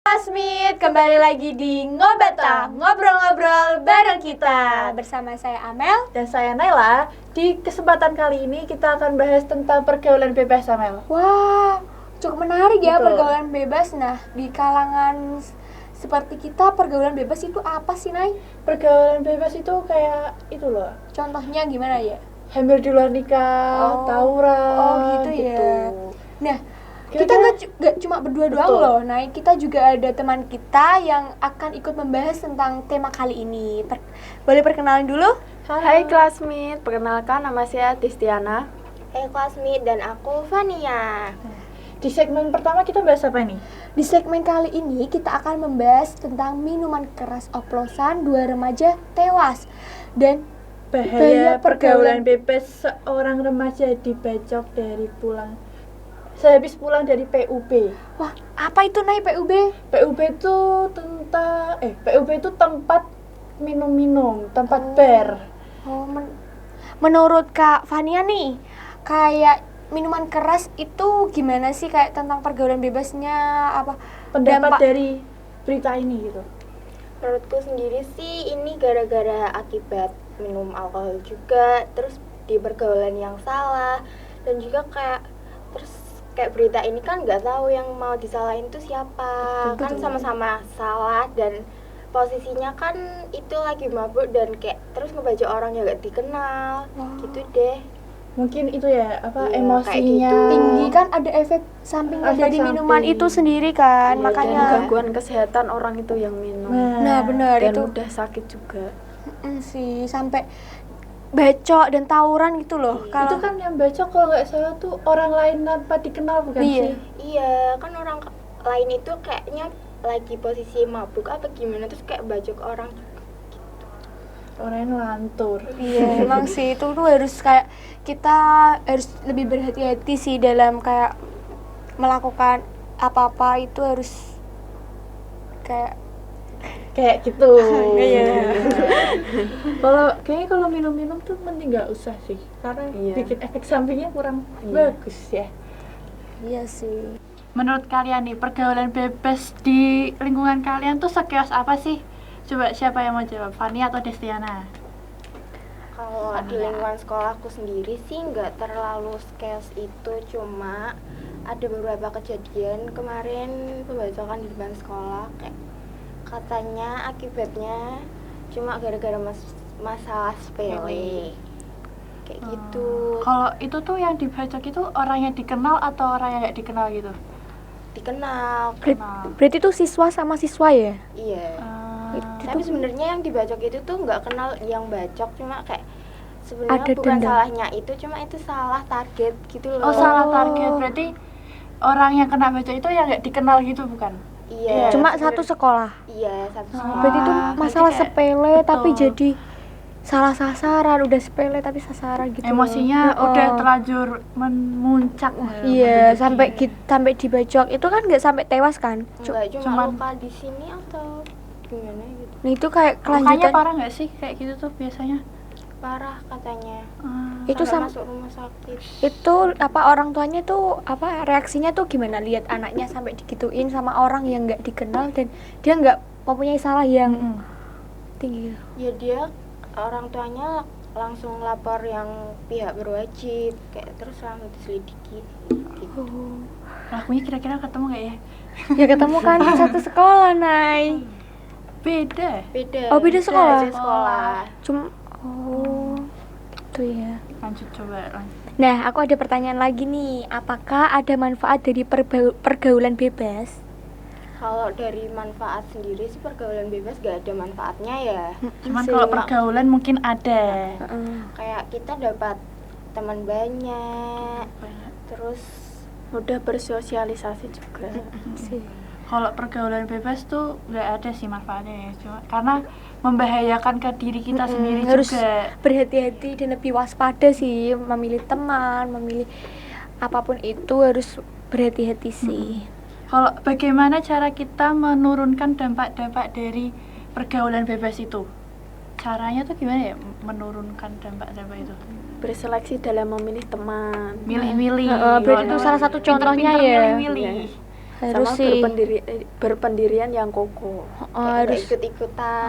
Classmate, kembali lagi di Ngobata, ngobrol-ngobrol bareng kita. Bersama saya Amel. Dan saya Naila. Di kesempatan kali ini kita akan bahas tentang pergaulan bebas, Amel. Wah, cukup menarik ya. Betul. Pergaulan bebas. Nah, di kalangan seperti kita, pergaulan bebas itu apa sih, Nay? Pergaulan bebas itu kayak itu loh. Contohnya gimana ya? Hamil di luar nikah, tawuran. Gitu ya. Nah, kita Kira-kira- nggak cuma berdua doang Betul. loh. Nah, kita juga ada teman kita yang akan ikut membahas tentang tema kali ini. Boleh perkenalan dulu? Hai classmate, perkenalkan nama saya Tistiana. Hai classmate, dan aku Vania. Di segmen pertama kita bahas apa nih? Di segmen kali ini kita akan membahas tentang minuman keras oplosan 2 remaja tewas dan Bahaya pergaulan bebas seorang remaja dibacok sehabis pulang dari PUB. wah, apa itu Nay PUB? PUB itu PUB itu tempat minum-minum, tempat bar. Oh, menurut Kak Vania nih, kayak minuman keras itu gimana sih, kayak tentang pergaulan bebasnya apa? Pendapat dampak- dari berita ini gitu. Menurutku sendiri sih ini gara-gara akibat minum alkohol juga, terus di pergaulan yang salah, dan juga kayak berita ini kan nggak tahu yang mau disalahin tuh siapa. Kan sama-sama salah, dan posisinya kan itu lagi mabuk dan kayak terus ngebajak orang yang nggak dikenal. Gitu deh. Mungkin itu ya Iya, emosinya kayak gitu. tinggi kan, ada efek samping Efek dari minuman samping. itu sendiri kan, Iya, makanya dan gangguan kesehatan orang itu yang minum. nah benar Dan itu mudah sakit juga. sih, sampai bacok dan tawuran gitu loh. Itu kan yang baca kalau nggak salah tuh orang lain tanpa dikenal, bukan Iya. sih? Iya, kan orang lain itu kayaknya lagi posisi mabuk apa gimana, terus kayak bajak orang. Orang yang lantur. Iya, emang sih itu tuh harus kayak kita harus lebih berhati-hati sih dalam kayak melakukan apa-apa, itu harus kayak gitu. Iya. Kalau minum-minum tuh mending nggak usah sih, karena Iya. bikin efek sampingnya kurang Iya. bagus ya. iya sih. Menurut kalian nih, pergaulan bebas di lingkungan kalian tuh sekios apa sih? Coba siapa yang mau jawab, Fani atau Destiana? Kalau di lingkungan sekolahku sendiri sih nggak terlalu chaos itu, cuma ada beberapa kejadian kemarin pembacokan di depan sekolah, kayak katanya akibatnya cuma gara-gara masalah sepele kayak gitu. Kalau itu tuh yang dibacok itu orang yang dikenal atau orang yang nggak dikenal gitu? Dikenal. Berarti itu siswa sama siswa ya? Iya. Eh, Tapi sebenarnya yang dibacok itu tuh nggak kenal yang bacok, cuma kayak sebenarnya Ada bukan dendam. salahnya itu, cuma itu salah target gitu loh. oh, salah target, berarti orang yang kena bacok itu yang nggak dikenal gitu, bukan? Iya. Cuma satu sekolah. Iya, satu sekolah. Berarti itu Ah, masalah berarti kayak- sepele tapi betul. jadi salah sasaran, udah sepele tapi sasaran gitu. Emosinya loh. udah Oh. terlanjur memuncak. Iya, sampai dibacok. Itu kan nggak sampai tewas kan? Enggak, cuma cuman- luka di sini atau gimana gitu. Nah, itu kayak Lukanya kelanjutan. parah nggak sih kayak gitu tuh biasanya? Parah katanya. Itu Sampai sam- masuk rumah sakit. itu apa, orang tuanya tuh apa reaksinya tuh gimana lihat anaknya sampai digituin sama orang yang nggak dikenal dan dia nggak mempunyai salah yang tinggi. Ya dia orang tuanya langsung lapor yang pihak berwajib, kayak terus langsung diselidiki gitu. Lakunya kira-kira ketemu nggak ya? Ya ketemu kan satu sekolah, Nay. Beda. Beda. Oh, beda sekolah. Beda sekolah. Cuma gitu ya. Lanjut, coba lanjut. Nah, aku ada pertanyaan lagi nih. Apakah ada manfaat dari pergaulan bebas? Kalau dari manfaat sendiri sih pergaulan bebas gak ada manfaatnya ya. Cuman Sih. kalau pergaulan mungkin ada. Kayak kita dapat teman banyak, terus Mudah bersosialisasi juga. Sih. Kalau pergaulan bebas tuh nggak ada sih manfaatnya ya, cuma karena membahayakan ke diri kita sendiri harus juga. berhati-hati dan lebih waspada sih, memilih teman, memilih apapun itu harus berhati-hati sih. Kalau bagaimana cara kita menurunkan dampak-dampak dari pergaulan bebas itu? Caranya tuh gimana ya menurunkan dampak-dampak itu? Berseleksi dalam memilih teman. Milih-milih. Berarti itu salah satu contohnya Pinter-pinter ya. Milih-milih. Harus sama sih. berpendirian yang kokoh. Harus ikut-ikutan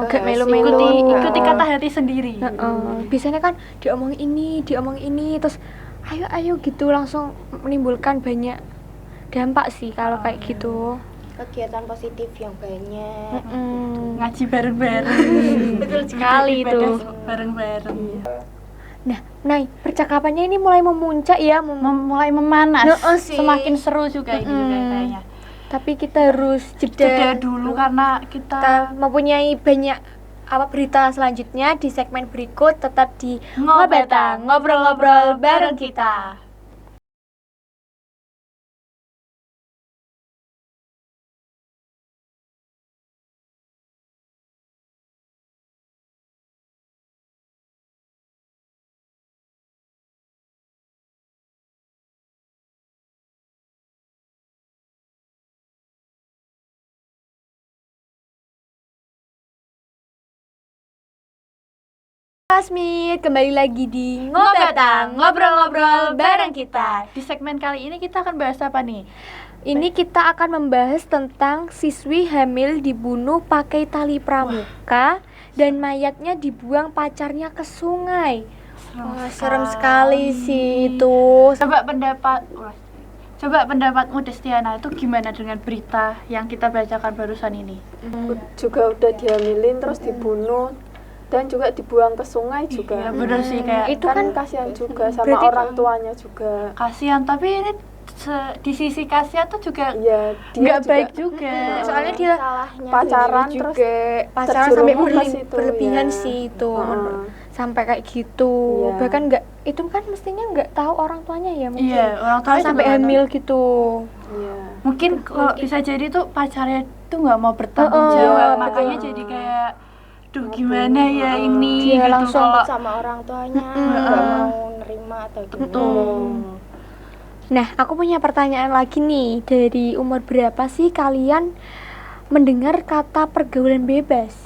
gak melu-melu. Ikuti kata hati sendiri. Biasanya kan diomongin ini terus ayo gitu langsung menimbulkan banyak dampak sih kalau kayak gitu. kegiatan positif yang banyak. Ngaji bareng-bareng. Betul sekali Ibadah itu. bareng-bareng. Nah, percakapannya ini mulai memuncak ya, Mulai memanas. Sih. Semakin seru juga ini juga kayaknya. Tapi kita harus Jeda jeda dulu karena kita kita mempunyai banyak berita selanjutnya di segmen berikut. Tetap di Ngobetang, ngobrol-ngobrol bareng kita. Smith, kembali lagi di Ngobetang, ngobrol-ngobrol bareng kita. di segmen kali ini kita akan bahas apa nih? Ini kita akan membahas tentang siswi hamil dibunuh pakai tali pramuka dan mayatnya dibuang pacarnya ke sungai. Wah, serem sekali sih itu. Coba pendapatmu Destiana itu gimana dengan berita yang kita bacakan barusan ini? Juga udah dihamilin terus dibunuh dan juga dibuang ke sungai juga. Iya bener sih, kayak itu kan kan kasihan juga sama berarti orang tuanya juga. kasihan, tapi ini di sisi kasihan tuh juga Iya, dia nggak juga baik juga. soalnya dia Salahnya pacaran juga terus pacaran sampai terjerumus ke situ, berlebihan ya. sih itu. Heeh. Sampai kayak gitu. Iya. Bahkan itu kan mestinya nggak tahu orang tuanya ya mungkin. Iya, orang Kalau tuanya sampai juga nggak hamil gitu. Iya. Mungkin kalau bisa jadi tuh pacarnya tuh nggak mau bertanggung Heeh, jawab, betul. makanya jadi kayak duh gimana ya ini Dia gitu. langsung Kalau sama orang tuanya nggak mau nerima atau gimana. betul. Nah, aku punya pertanyaan lagi nih. Dari umur berapa sih kalian mendengar kata pergaulan bebas?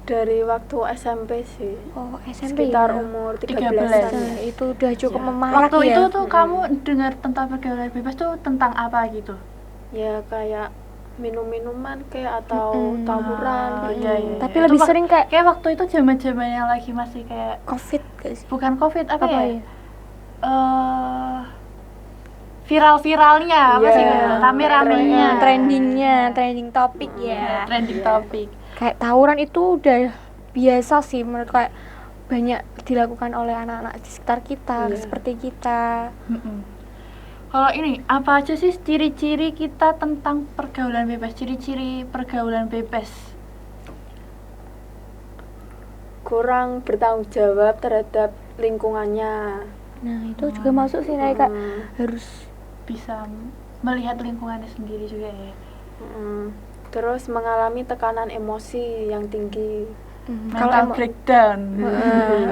Dari waktu SMP sih. Oh, SMP Sekitar ya. umur 13. 13-an. Nah, itu udah cukup Ya. memarak Waktu ya. itu tuh kamu dengar tentang pergaulan bebas tuh tentang apa gitu? Ya kayak minum-minuman kayak atau Mm-mm. tawuran Oh, gitu. iya, iya. Tapi Itu lebih sering kayak Kayak waktu itu zaman-zamannya lagi masih kayak COVID gak sih? bukan COVID apa, Apa ya? ya? Viral-viralnya apa Iya. sih kayak rame-ramenya, Trending topik ya. trending topik. Kayak tawuran itu udah biasa sih menurut kayak banyak dilakukan oleh anak-anak di sekitar kita, Iya. seperti kita. Kalau ini apa aja sih ciri-ciri kita tentang pergaulan bebas? Ciri-ciri pergaulan bebas. Kurang bertanggung jawab terhadap lingkungannya. Nah, itu juga masuk sih kayak harus Bisa melihat lingkungannya sendiri juga ya. Terus mengalami tekanan emosi yang tinggi. Mental breakdown.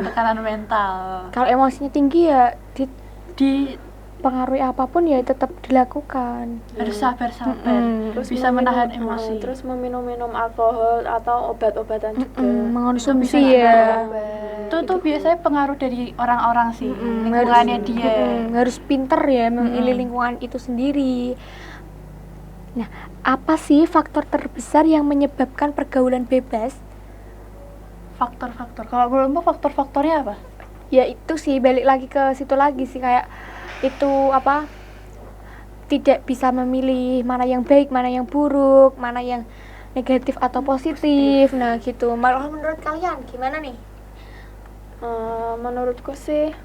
Tekanan mental. kalau emosinya tinggi ya Di dipengaruhi apapun ya tetap dilakukan. harus sabar-sabar. Terus Bisa menahan meminum- emosi. terus meminum alkohol atau obat-obatan juga. Mengkonsumsi Itu bisa ya. Itu tuh biasanya pengaruh dari orang-orang sih, lingkungannya dia. Harus pinter ya memilih lingkungan itu sendiri. Nah, apa sih faktor terbesar yang menyebabkan pergaulan bebas? Faktor-faktor. Kalau menurutmu faktor-faktornya apa? Ya itu sih balik lagi ke situ lagi sih kayak itu tidak bisa memilih mana yang baik, mana yang buruk, mana yang negatif atau positif. Nah, gitu. Malah menurut kalian gimana nih? Menurutku sih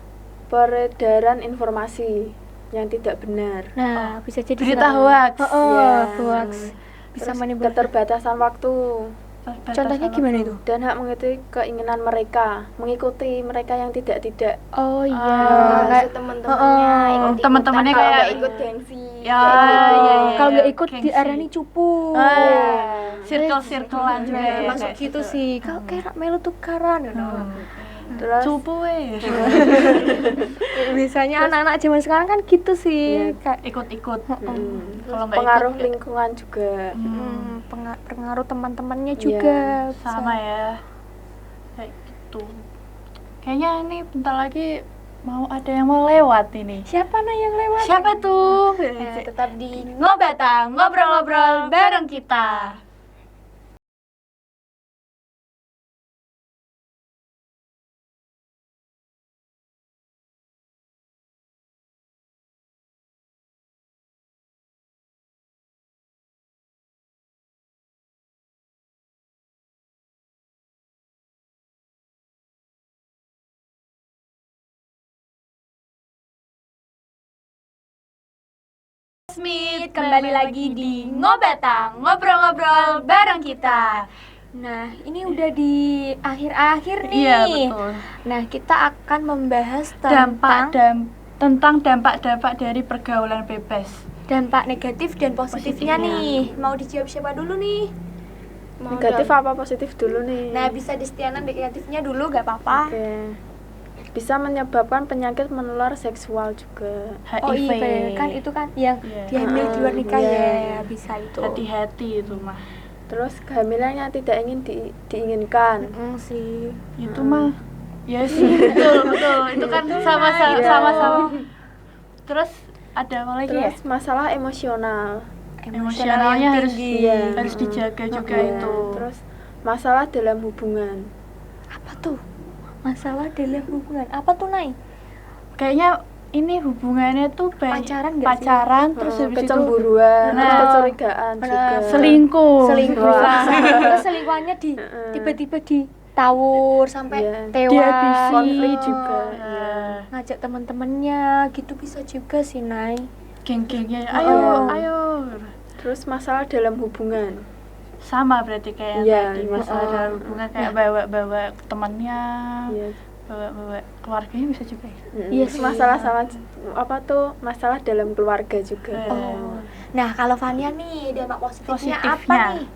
peredaran informasi yang tidak benar. Nah, bisa jadi Berita seperti- hoax. Heeh, Ya. hoax. Bisa Terus menimbulkan. keterbatasan waktu Contohnya gimana itu? dan hak mengikuti keinginan mereka, mengikuti mereka yang tidak. Oh iya, kayak Maksud temen-temennya ikut-ikutan, temen-temennya kalau kayak- nggak ikut gengsi Ya, kayak gitu. iya, iya. kalau nggak ikut gengsi. diarani cupu. Circle-circlean juga Nah, ya, masuk kayak gitu sih. Kalau kayak melu tukaran, Terus Cupu weh. biasanya anak-anak zaman sekarang kan gitu sih. Kayak Ikut-ikut. terus Kalau nggak pengaruh ikut, lingkungan juga. pengaruh teman-temannya juga. sama ya. Kayak gitu. Kayaknya ini bentar lagi mau ada yang mau lewat ini. Siapa yang lewat? Siapa tuh? Tetap di Ngobetang, ngobrol-ngobrol bareng kita. Smith, kembali lagi di Ngobetang, ngobrol-ngobrol bareng kita. Nah, ini udah di akhir-akhir nih. Iya, betul. Nah, kita akan membahas Dampak tentang dampak-dampak dari pergaulan bebas. dampak negatif dan positifnya Positifnya. nih. Mau dijawab siapa dulu nih? Negatif apa positif dulu nih? Nah, bisa di Stiana negatifnya dulu gak apa-apa. Oke. Bisa menyebabkan penyakit menular seksual juga. HIV. Oh iya, kan itu kan yang Iya. diambil di luar nikah Iya. ya, bisa itu. Hati-hati itu mah. Terus kehamilan yang tidak ingin diinginkan. Sih. Itu mah ya sih, betul. Itu kan sama-sama. Terus ada apa lagi ya? Terus masalah emosional. Emosionalnya harus Iya. harus dijaga juga Iya. itu. Terus masalah dalam hubungan. Apa tuh? Masalah dalam hubungan. Apa tuh, Nay? Kayaknya ini hubungannya tuh Pacaran nggak sih? terus habis itu Kecemburuan, Nah. terus kecurigaan juga. selingkuh. Wah. Terus selingkuhannya tiba-tiba ditawur sampai Iya. tewas. Dihabisi. Konflik juga. Iya. Ngajak teman-temannya gitu bisa juga sih, Nay. Geng-gengnya Oh. ayo. Terus masalah dalam hubungan. Sama berarti kayak Iya, tadi iya. masalah dalam hubungan kayak bawa-bawa temannya, Iya. bawa keluarganya bisa juga ya. Iya Terus sih. masalah apa tuh? Masalah dalam keluarga juga. Oh. Nah, kalau Fania nih dampak positifnya apa Positifnya. nih?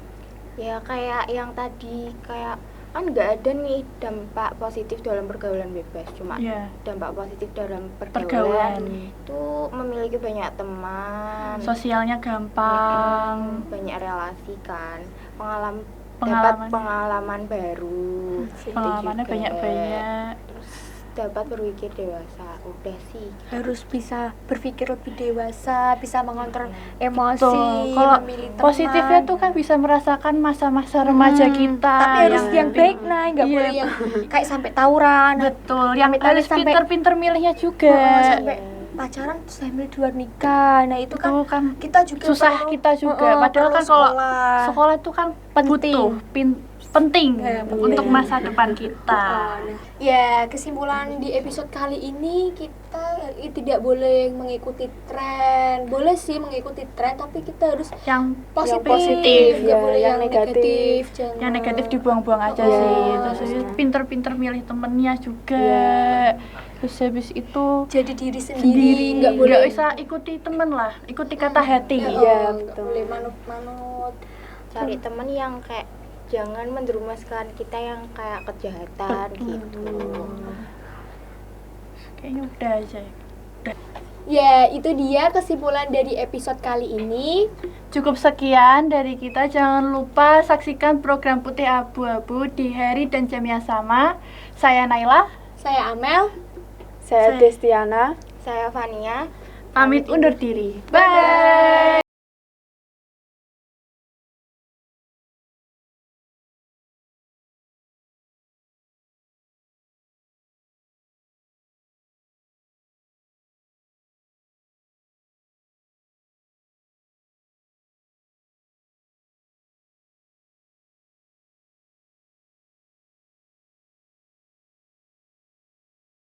Ya kayak yang tadi, kayak kan nggak ada nih dampak positif dalam pergaulan bebas, cuma Iya. dampak positif dalam Pergaulan. itu memiliki banyak teman, Sosialnya gampang. banyak relasi kan, dapat Pengalaman. pengalaman baru, itu Pengalamannya juga. banyak-banyak. Terus dapat berpikir dewasa, udah sih. Harus bisa berpikir lebih dewasa, bisa mengontrol emosi, Tuh, kalau memilih teman. positifnya tuh kan bisa merasakan masa-masa remaja kita. Tapi harus yang baik, Nay, nggak Iya. boleh yang kayak sampai tawuran, Betul, yang Amit-amit harus sampai- pinter-pinter milihnya juga. sampai pacaran terus hamil di luar nikah. Nah, itu Itu kan kan kita juga susah perlu- kita juga. Padahal perlu kan kalau sekolah. sekolah itu kan Penting. butuh, penting Iya, untuk penting. masa depan kita. Ya, kesimpulan di episode kali ini kita tidak boleh mengikuti tren. Boleh sih mengikuti tren, tapi kita harus Yang positif, nggak ya, boleh yang yang negatif. negatif. Jangan. yang negatif dibuang-buang aja Iya. sih. Terus habis itu pinter-pinter milih temennya juga. Iya. Terus habis itu Jadi diri sendiri, nggak boleh nggak usah ikuti temen lah, ikuti kata hati. Iya, nggak betul. boleh manut-manut. Cari teman yang kayak jangan menjerumuskan kita yang kayak kejahatan gitu. Kayaknya udah aja. Ya, itu dia kesimpulan dari episode kali ini. Cukup sekian dari kita. Jangan lupa saksikan program Putih Abu-Abu di hari dan jam yang sama. Saya Naila, Saya Amel. Saya Destiana. Saya Fania. pamit undur diri. Bye.